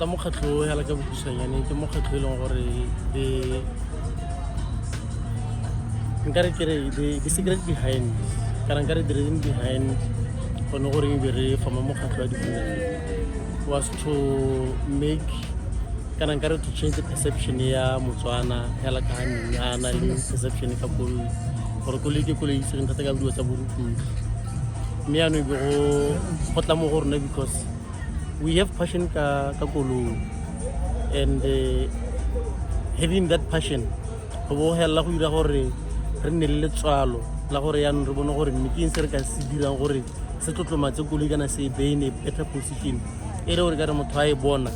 tota mokgatlho ya la ka bokusanyane ke mokgatlho e leng gore nkare kere the secret behind kana nkare the reason behind gone gore e be re forma mokgatlho wa di was to make kana nkare to change the perception ya Motswana ya la ka hanyana le perception ka koloi gore koloi ke koloi se ntate ka bua tsa borukudi mme ya no be go tla mo gore because we have passion ka koloi and having that passion go bo hela go dira gore re nne le letswalo la gore ya re bone gore mme se re ka se dirang gore se tlotlomatse koloi kana se be in a better position e re gore ka re motho a e bona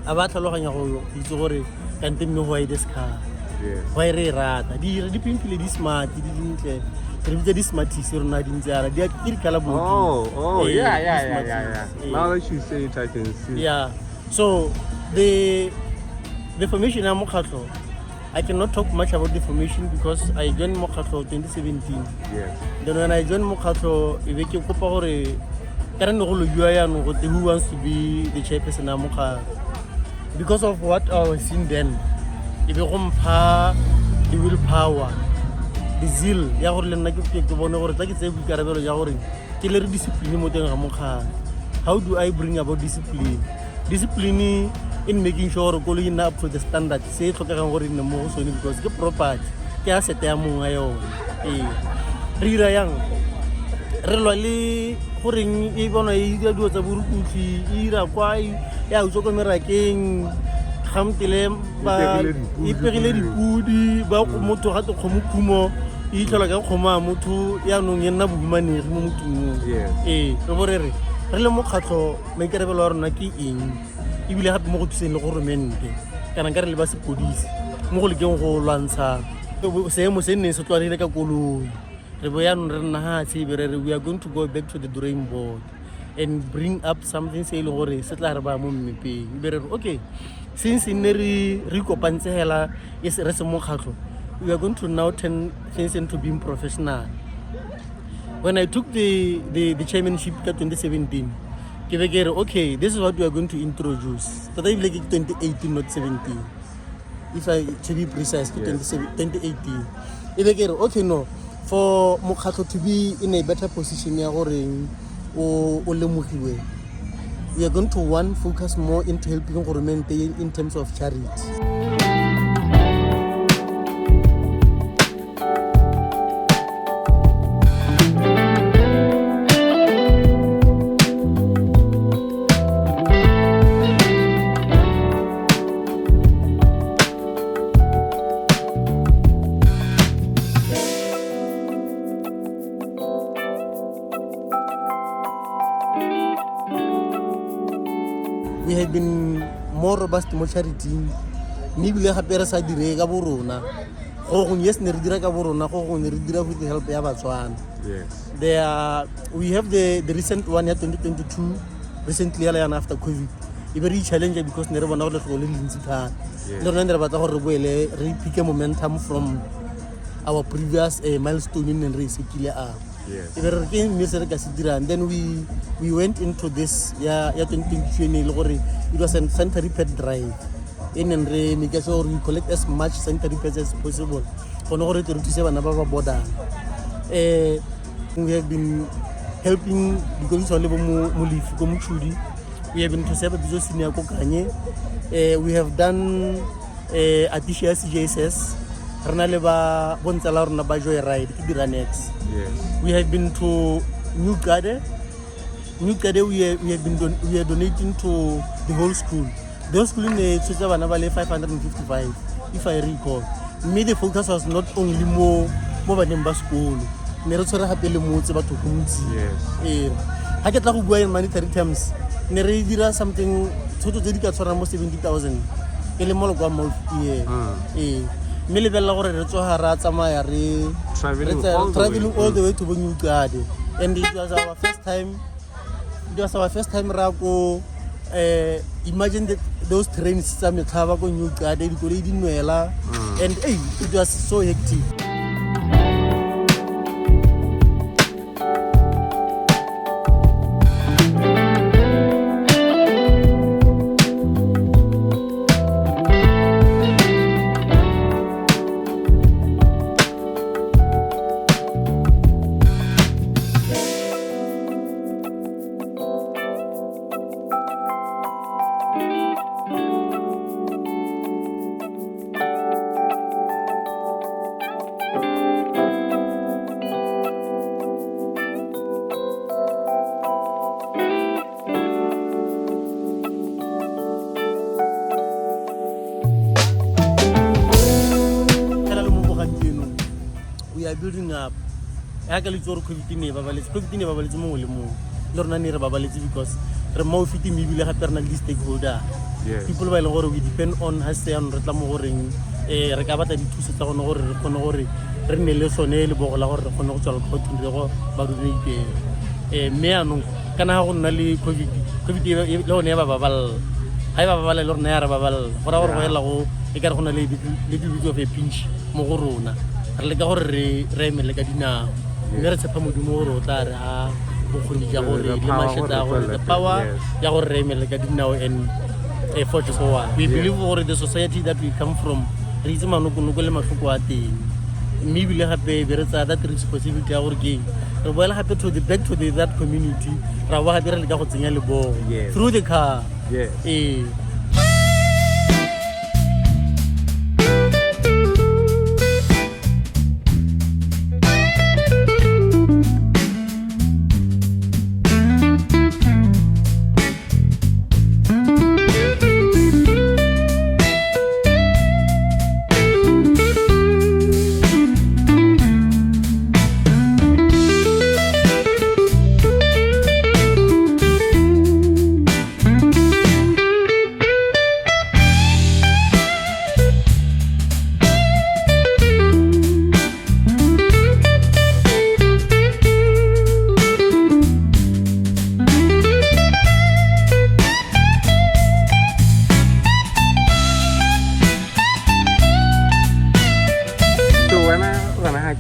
a ba tlhaloganya go itse gore kante mme why this car why re rata di pimpile di smart di dintle re bitse di smarties rona di ntsana di a kala oh yeah now that you say it I can see so the formation ya mokgatlo I cannot talk much about the formation because I joined mokgatlo 2017 then when I joined mokgatlo e be ke kopa gore ka re ne go lo bua ya no go who wants to be the chairperson ya mokgatlo because of what I was seeing then e be go mpha the willpower the zeal ya gore le nna ke bone gore tla ke tse bukarabelo ya gore ke le re discipline mo teng ga mokgatlo. How do I bring about discipline in making sure koloi ina up to the standard se tlhokegang gore nne mo sone because ke property ke asset ya mongwe yone re ira yang re lwa le goreng e bona e dira dio tsa borukutli e ira kwa ya utso ko merakeng gamtile ba ipegile dipudi ba motho ga to kgomo kumo e tlhola ka kgoma motho ya nong e nna bohumanegi mo motumong re borere re le mokgatlo maikerebelo wa rona ke eng ebile gape mo go thuseng le goromente kana nka re le ba sepodisi mo go lekeng go lwantsha seemo se nne se tlwalegile ka koloi re bo yanong re nna ha tsheberere we are going to go back to the drawing board and bring up something se e leng gore se tla re ba mo mmepeng be re okay since ne re kopantse hela re se mokgatlo we are going to now turn things into being professional. When I took the chairmanship in 2017, okay, this is what we are going to introduce. So that like 2018, not 17. If I to be precise, 2018. Okay, no, for mokgatlo to be in a better position, we are going to focus more into helping government in terms of charity. We have been more robust mo charity ni bile gape re sa dire ka borona go go yes ne re dira ka borona go go ne re dira with the help ya Batswana. We have the recent one ya 2022 recently yana after COVID e very challenge because ne re bona gore go le lentsi thata le rona ne re batla gore re boele re pick a momentum from our previous milestone in re sekile a and then we went into this 2020 it was a sanitary pet drive in and make sure we collect as much sanitary pets as possible for no to se bana ba ba border we have been helping because only mo lifi go motshudi we have been to serve the senior kokanye we have done Atisha CJSS rena le ba bontsala rona ba joy ride ke dira next we have been to New Garden we are donating to the whole school in the tsotsa bana ba le 555 if I recall me the focus was not only more baneng ba school ne re tshwere gape le motse batho gontsi Yes. ga ke tla go bua in monetary terms ne re dira something thoto tse di ka tshwarang mo 70,000 e le moloko wa mouth mme lebelela gore re tsoga ra tsamaya re traveling all the way to Bonyuqade, and it was our first time ra go imagine those trains tsa metlhaba ko Nyuqade dikoloi di nwela and it was so hectic. We are building up. I can look for COVID-19 mongwe le mongwe. Le rona ne re babaletse because re mo fiti mebile gape rena le stakeholder. People ba ile gore we depend on has ya re tla mo goreng re ka batla dithuso tsa gone gore re kgone gore re nne le sone le bogo la gore re kgone go tswala go thunde go ba rubeke mme anong kana go nna le covid le one ya ba babal ha ba babal le rona ya re babal gora gore go hela go e ka re gona le video of a pinch mo go rona re le ka gore re emele ka dinao mme re tshepa modimo gore o tla re a bokgoni ja gore le masheta gore the power ya gore re emele ka dinao and for just one we believe gore the society that we come from re itse manoko le mahloko a teng mme ebile gape be re tsaya that responsibility ya gore ke re boela gape to the back to that community ra ba gape re le ka go tsenya lebogo through the car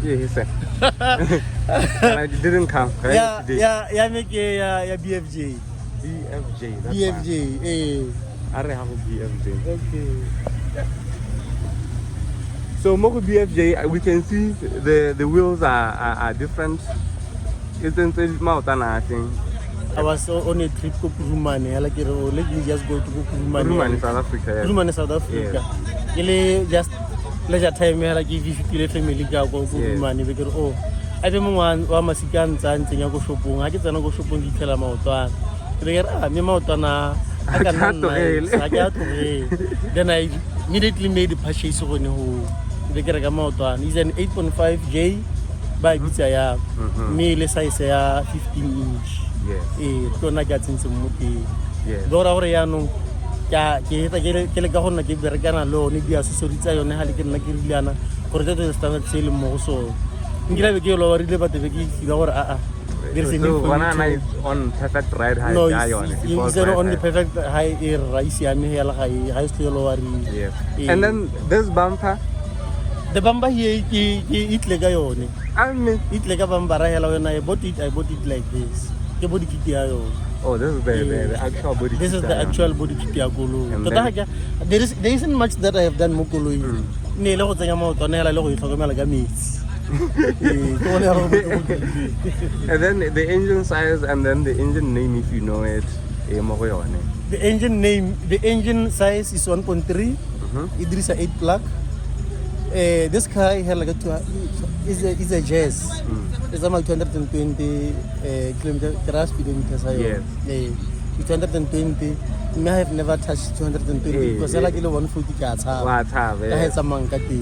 He said. And I didn't come. Right? Yeah, make a BFJ. BFJ. That's BFJ. I don't have a BFJ. Okay. So Moko BFJ, we can see the wheels are different. Isn't it mountain? I think. I was on a trip to Kurumane. Like, let me just go to Kurumane. Kurumane, South Africa. Kurumane, South Africa. Yes. Just leisure time here, like if you feel family go Kurumane because I don't want Masikan and go shopping. I get an go shopping to tell about I can't Then I immediately made the purchase of the Garagamotan. It's an 8.5J by Gitaya. Me, let's say 15 inch. Yes. To Nagats in some muti. Yes. Dora Oriano. Kelekahona ke berekana lo ni dia sesorita yone ha le ke nna ke rilana gore the standard sale mo so ngila be ke lo rile ba tebe ke figa gore there is a need for banana is on perfect ride high on it. It's on the perfect high air rice ya me hela high still lo wari. Yes. And then this bumper, the bumper here it lega yone I mean it lega bumper hela when I bought it like this ke body kit ya yo. Oh, this is the actual body kit. This is the actual body kit ya Golo. There isn't much that I have done mo Golo. Ne le go tsenya mo tone hela le go itlhokomela ka metsi. And then the engine size and then the engine name if you know it. The engine size is 1.3. Idris a 8 plug. This car is a Jazz. It's about 220 kilometers speed. Yes. 220. I have never touched 220 because I like 140 cars. I had some monkey.